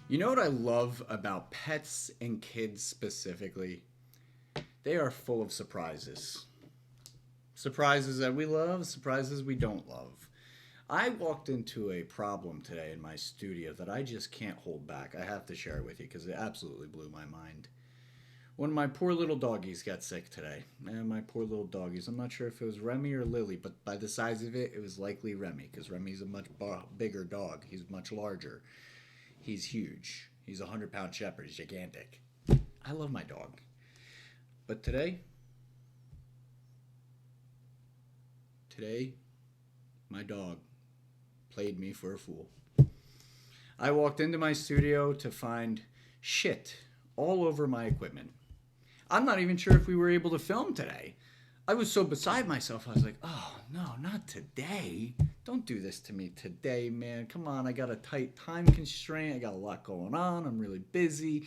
You know what I love about pets and kids specifically? They are full of surprises. Surprises that we love, surprises we don't love. I walked into a problem today in my studio that I just can't hold back. I have to share it with you because it absolutely blew my mind. One of my poor little doggies got sick today. And my poor little doggies. I'm not sure if it was Remy or Lily, but by the size of it, it was likely Remy because Remy's a much bigger dog. He's much larger. He's huge. He's a 100-pound shepherd. He's gigantic. I love my dog. But today, my dog played me for a fool. I walked into my studio to find shit all over my equipment. I'm not even sure if we were able to film today. I was so beside myself. I was like, oh, no, not today. Don't do this to me today, man. Come on, I got a tight time constraint. I got a lot going on. I'm really busy.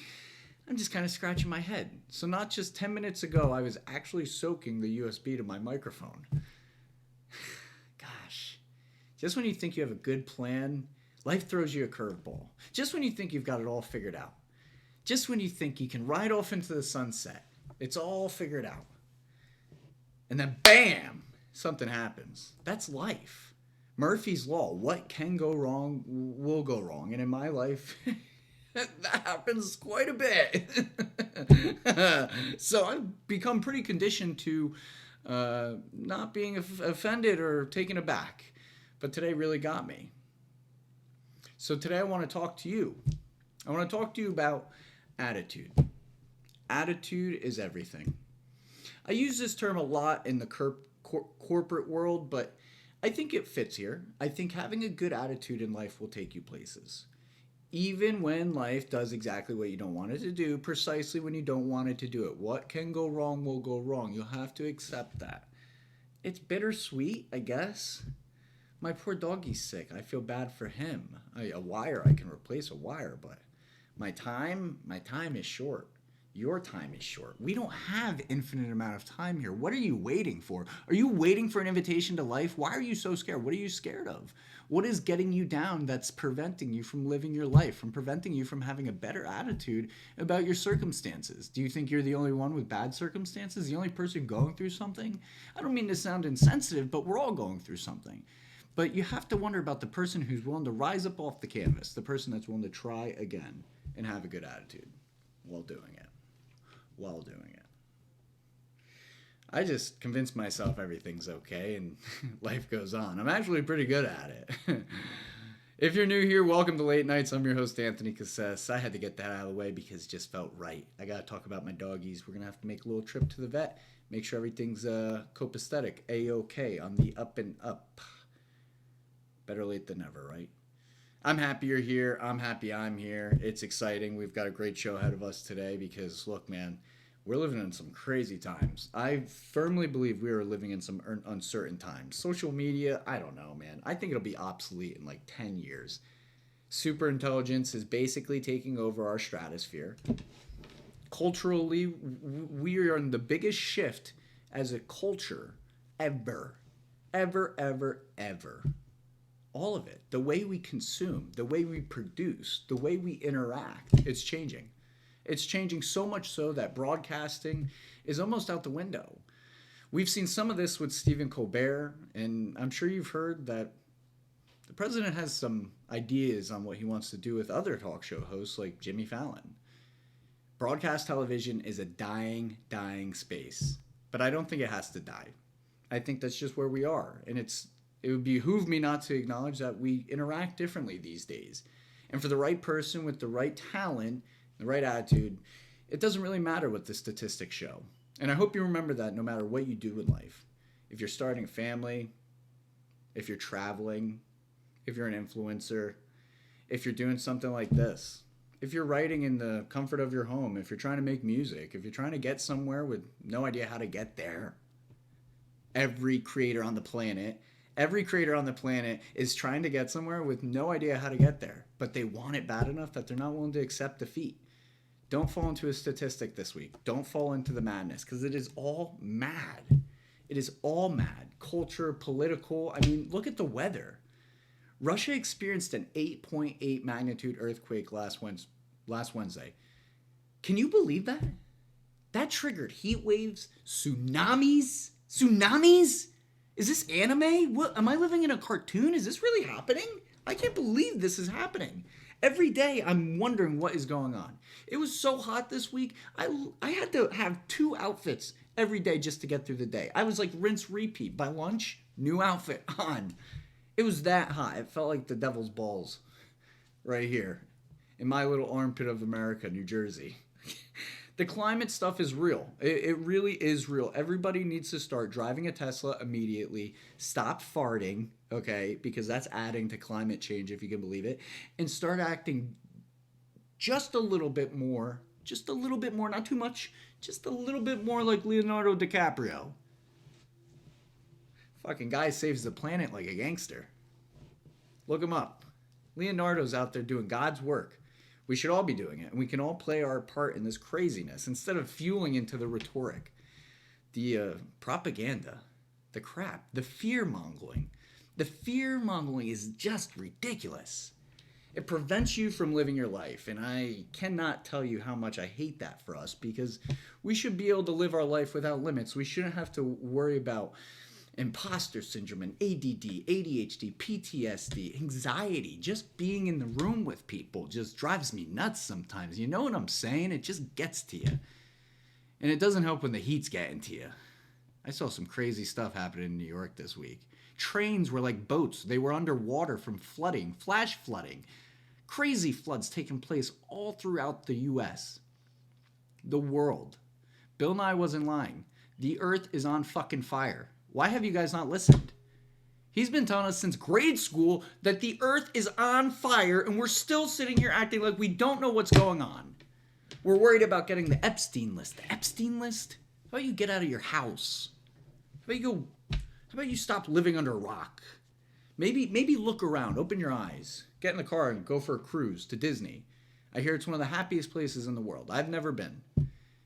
I'm just kind of scratching my head. So not just 10 minutes ago, I was actually soaking the USB to my microphone. Gosh. Just when you think you have a good plan, life throws you a curveball. Just when you think you've got it all figured out. Just when you think you can ride off into the sunset. It's all figured out. And then bam, something happens. That's life. Murphy's Law. What can go wrong will go wrong. And in my life, that happens quite a bit. So I've become pretty conditioned to not being offended or taken aback. But today really got me. So today I want to talk to you. I want to talk to you about attitude. Attitude is everything. I use this term a lot in the corporate world, but I think it fits here. I think having a good attitude in life will take you places. Even when life does exactly what you don't want it to do, precisely when you don't want it to do it. What can go wrong will go wrong. You'll have to accept that. It's bittersweet, I guess. My poor doggie's sick. I feel bad for him. A wire, I can replace a wire, but my time is short. Your time is short. We don't have infinite amount of time here. What are you waiting for? Are you waiting for an invitation to life? Why are you so scared? What are you scared of? What is getting you down that's preventing you from living your life, from preventing you from having a better attitude about your circumstances? Do you think you're the only one with bad circumstances? The only person going through something? I don't mean to sound insensitive, but we're all going through something. But you have to wonder about the person who's willing to rise up off the canvas, the person that's willing to try again and have a good attitude while doing it. I just convinced myself everything's okay and life goes on. I'm actually pretty good at it. If you're new here, welcome to Late Nights. I'm your host, Anthony Cassess. I had to get that out of the way because it just felt right. I got to talk about my doggies. We're going to have to make a little trip to the vet, make sure everything's copacetic, A-OK, on the up and up. Better late than never, right? I'm happy you're here. I'm happy I'm here. It's exciting. We've got a great show ahead of us today because, look, man, we're living in some crazy times. I firmly believe we are living in some uncertain times. Social media, I don't know, man. I think it'll be obsolete in like 10 years. Superintelligence is basically taking over our stratosphere. Culturally, we are in the biggest shift as a culture ever. All of it. The way we consume, the way we produce, the way we interact, it's changing. It's changing so much so that broadcasting is almost out the window. We've seen some of this with Stephen Colbert, and I'm sure you've heard that the president has some ideas on what he wants to do with other talk show hosts like Jimmy Fallon. Broadcast television is a dying space, but I don't think it has to die. I think that's just where we are, and it would behoove me not to acknowledge that we interact differently these days. And for the right person with the right talent, the right attitude, it doesn't really matter what the statistics show. And I hope you remember that no matter what you do in life. If you're starting a family, if you're traveling, if you're an influencer, if you're doing something like this, if you're writing in the comfort of your home, if you're trying to make music, if you're trying to get somewhere with no idea how to get there, every creator on the planet is trying to get somewhere with no idea how to get there, but they want it bad enough that they're not willing to accept defeat. Don't fall into a statistic this week. Don't fall into the madness because it is all mad. It is all mad. Culture, political. I mean, look at the weather. Russia experienced an 8.8 magnitude earthquake last Wednesday. Can you believe that? That triggered heat waves, tsunamis. Tsunamis? Is this anime? What, am I living in a cartoon? Is this really happening? I can't believe this is happening. Every day I'm wondering what is going on. It was so hot this week. I had to have 2 outfits every day just to get through the day. I was like rinse repeat. By lunch, new outfit on. It was that hot. It felt like the devil's balls right here in my little armpit of America, New Jersey. The climate stuff is real. It really is real. Everybody needs to start driving a Tesla immediately. Stop farting, okay, because that's adding to climate change, if you can believe it. And start acting just a little bit more, not too much, just a little bit more like Leonardo DiCaprio. Fucking guy saves the planet like a gangster. Look him up. Leonardo's out there doing God's work. We should all be doing it, and we can all play our part in this craziness instead of fueling into the rhetoric, the propaganda, the crap, the fear-mongering. The fear-mongering is just ridiculous. It prevents you from living your life, and I cannot tell you how much I hate that for us, because we should be able to live our life without limits. We shouldn't have to worry about imposter syndrome and ADD, ADHD, PTSD, anxiety. Just being in the room with people just drives me nuts sometimes. You know what I'm saying? It just gets to you. And it doesn't help when the heat's getting to you. I saw some crazy stuff happening in New York this week. Trains were like boats. They were underwater from flooding, flash flooding. Crazy floods taking place all throughout the U.S. The world. Bill Nye wasn't lying. The earth is on fucking fire. Why have you guys not listened? He's been telling us since grade school that the earth is on fire, and we're still sitting here acting like we don't know what's going on. We're worried about getting the Epstein list. The Epstein list? How about you get out of your house? How about you stop living under a rock? Maybe look around, open your eyes, get in the car and go for a cruise to Disney. I hear it's one of the happiest places in the world. I've never been.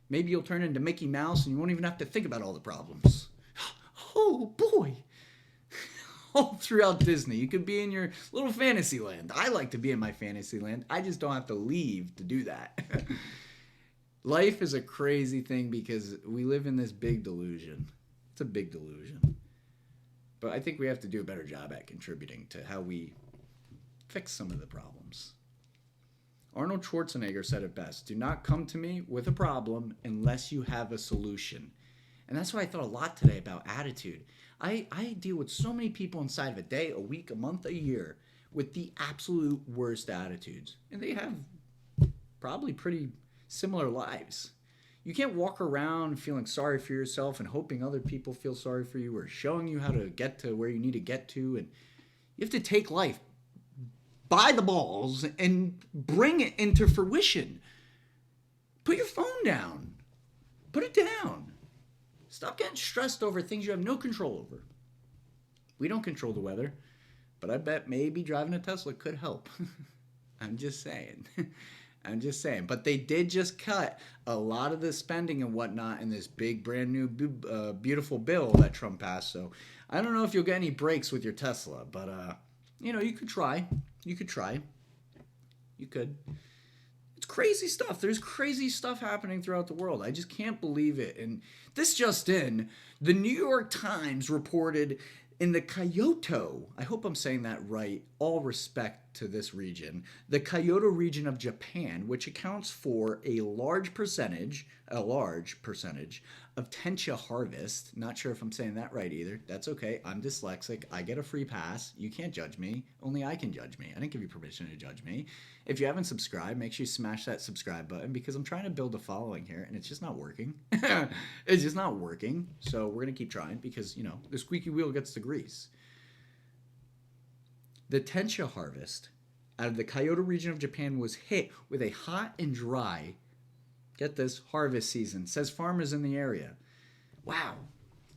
Maybe you'll turn into Mickey Mouse and you won't even have to think about all the problems. Oh, boy. All throughout Disney. You could be in your little fantasy land. I like to be in my fantasy land. I just don't have to leave to do that. Life is a crazy thing because we live in this big delusion. It's a big delusion. But I think we have to do a better job at contributing to how we fix some of the problems. Arnold Schwarzenegger said it best. Do not come to me with a problem unless you have a solution. And that's why I thought a lot today about attitude. I deal with so many people inside of a day, a week, a month, a year with the absolute worst attitudes. And they have probably pretty similar lives. You can't walk around feeling sorry for yourself and hoping other people feel sorry for you or showing you how to get to where you need to get to. And you have to take life by the balls and bring it into fruition. Put your phone down. Put it down. Stop getting stressed over things you have no control over. We don't control the weather, but I bet maybe driving a Tesla could help. I'm just saying. But they did just cut a lot of the spending and whatnot in this big, brand new, beautiful bill that Trump passed. So I don't know if you'll get any breaks with your Tesla, but, you could try. You could. It's crazy stuff. There's crazy stuff happening throughout the world. I just can't believe it. And this just in, the New York Times reported in the Kyoto, I hope I'm saying that right, all respect to this region, the Kyoto region of Japan, which accounts for a large percentage of tencha harvest. Not sure if I'm saying that right either. That's okay. I'm dyslexic. I get a free pass. You can't judge me. Only I can judge me. I didn't give you permission to judge me. If you haven't subscribed, make sure you smash that subscribe button because I'm trying to build a following here and it's just not working. It's just not working. So we're going to keep trying because, the squeaky wheel gets the grease. The tencha harvest out of the Kyoto region of Japan was hit with a hot and dry, get this, harvest season, says farmers in the area. Wow.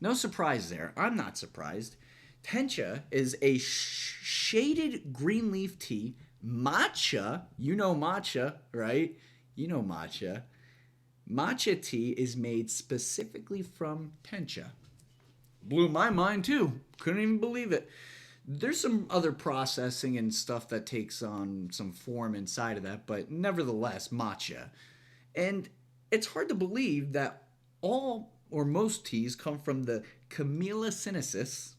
No surprise there. I'm not surprised. Tencha is a shaded green leaf tea. Matcha, you know matcha, right? You know matcha. Matcha tea is made specifically from tencha. Blew my mind too. Couldn't even believe it. There's some other processing and stuff that takes on some form inside of that, but nevertheless, matcha. And it's hard to believe that all or most teas come from the Camellia sinensis.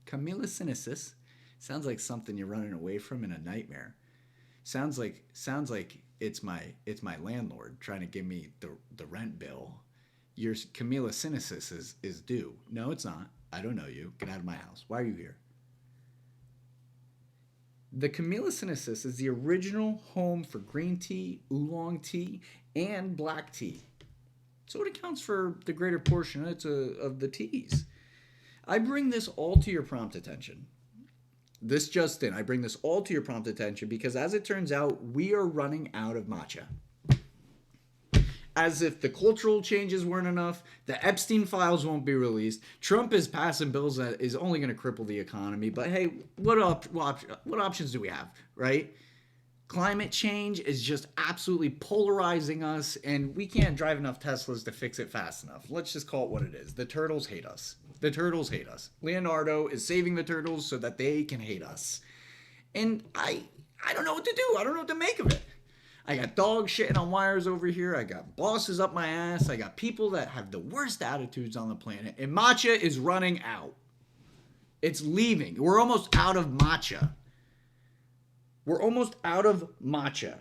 Camellia sinensis sounds like something you're running away from in a nightmare. Sounds like it's my landlord trying to give me the rent bill. Your Camellia sinensis is due. No, it's not. I don't know you. Get out of my house. Why are you here? The Camellia sinensis is the original home for green tea, oolong tea, and black tea. So it accounts for the greater portion of the teas. I bring this all to your prompt attention. This just in, I bring this all to your prompt attention because as it turns out, we are running out of matcha. As if the cultural changes weren't enough, the Epstein files won't be released. Trump is passing bills that is only going to cripple the economy. But hey, what options do we have, right? Climate change is just absolutely polarizing us, and we can't drive enough Teslas to fix it fast enough. Let's just call it what it is. The turtles hate us. The turtles hate us. Leonardo is saving the turtles so that they can hate us. And I don't know what to do. I don't know what to make of it. I got dogs shitting on wires over here. I got bosses up my ass. I got people that have the worst attitudes on the planet. And matcha is running out. It's leaving. We're almost out of matcha. We're almost out of matcha.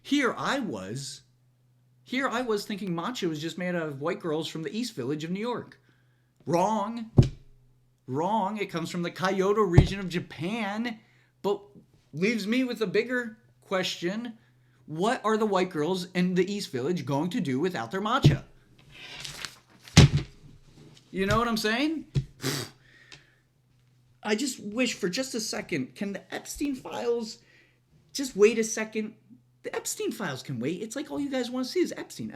Here I was thinking matcha was just made out of white girls from the East Village of New York. Wrong. It comes from the Kyoto region of Japan. But leaves me with a bigger question. What are the white girls in the East Village going to do without their matcha? You know what I'm saying? I just wish for just a second, can the Epstein files just wait a second? The Epstein files can wait. It's like all you guys want to see is Epstein.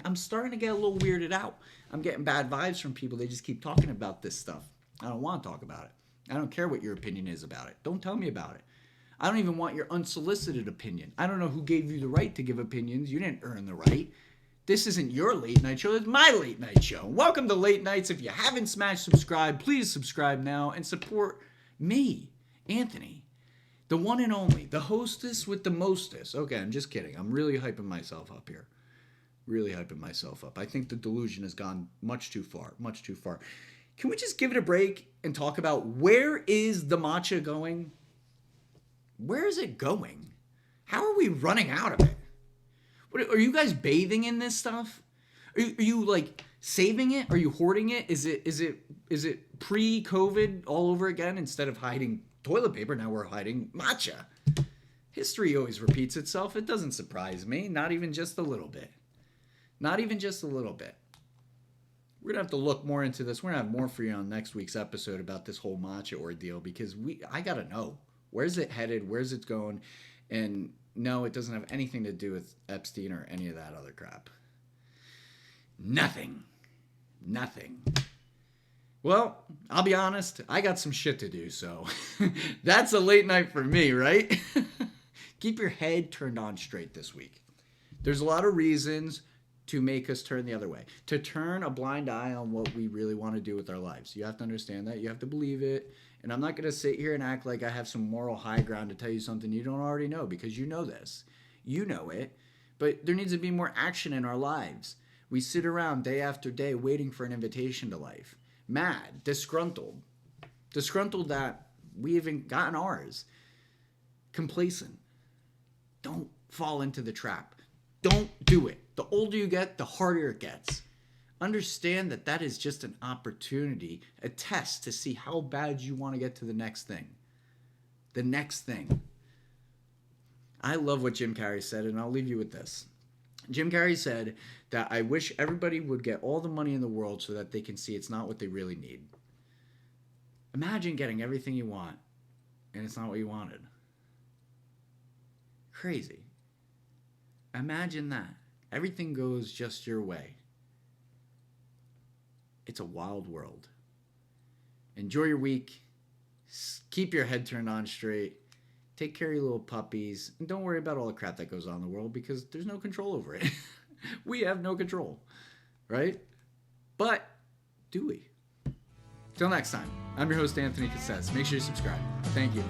I'm starting to get a little weirded out. I'm getting bad vibes from people. They just keep talking about this stuff. I don't want to talk about it. I don't care what your opinion is about it. Don't tell me about it. I don't even want your unsolicited opinion. I don't know who gave you the right to give opinions. You didn't earn the right. This isn't your late night show. It's my late night show. Welcome to Late Nights. If you haven't smashed subscribe, please subscribe now and support me, Anthony, the one and only, the hostess with the mostest. Okay, I'm just kidding. I'm really hyping myself up here. Really hyping myself up. I think the delusion has gone much too far. Much too far. Can we just give it a break and talk about where is the matcha going? Where is it going? How are we running out of it? What, are you guys bathing in this stuff? Are you like saving it? Are you hoarding it? Is it pre-COVID all over again? Instead of hiding toilet paper, now we're hiding matcha. History always repeats itself. It doesn't surprise me. Not even just a little bit. Not even just a little bit. We're going to have to look more into this. We're going to have more for you on next week's episode about this whole matcha ordeal because I got to know. Where's it headed? Where's it going? And no, it doesn't have anything to do with Epstein or any of that other crap. Nothing. Well, I'll be honest. I got some shit to do, so that's a late night for me, right? Keep your head turned on straight this week. There's a lot of reasons to make us turn the other way. To turn a blind eye on what we really want to do with our lives. You have to understand that. You have to believe it. And I'm not going to sit here and act like I have some moral high ground to tell you something you don't already know because you know this. You know it. But there needs to be more action in our lives. We sit around day after day waiting for an invitation to life. Mad, disgruntled. Disgruntled that we haven't gotten ours. Complacent. Don't fall into the trap. Don't do it. The older you get, the harder it gets. Understand that that is just an opportunity, a test to see how bad you want to get to the next thing. The next thing. I love what Jim Carrey said, and I'll leave you with this. Jim Carrey said that I wish everybody would get all the money in the world so that they can see it's not what they really need. Imagine getting everything you want, and it's not what you wanted. Crazy. Imagine that. Everything goes just your way. It's a wild world. Enjoy your week. Keep your head turned on straight. Take care of your little puppies. And don't worry about all the crap that goes on in the world because there's no control over it. We have no control. Right? But do we? Till next time, I'm your host, Anthony Cassez. Make sure you subscribe. Thank you.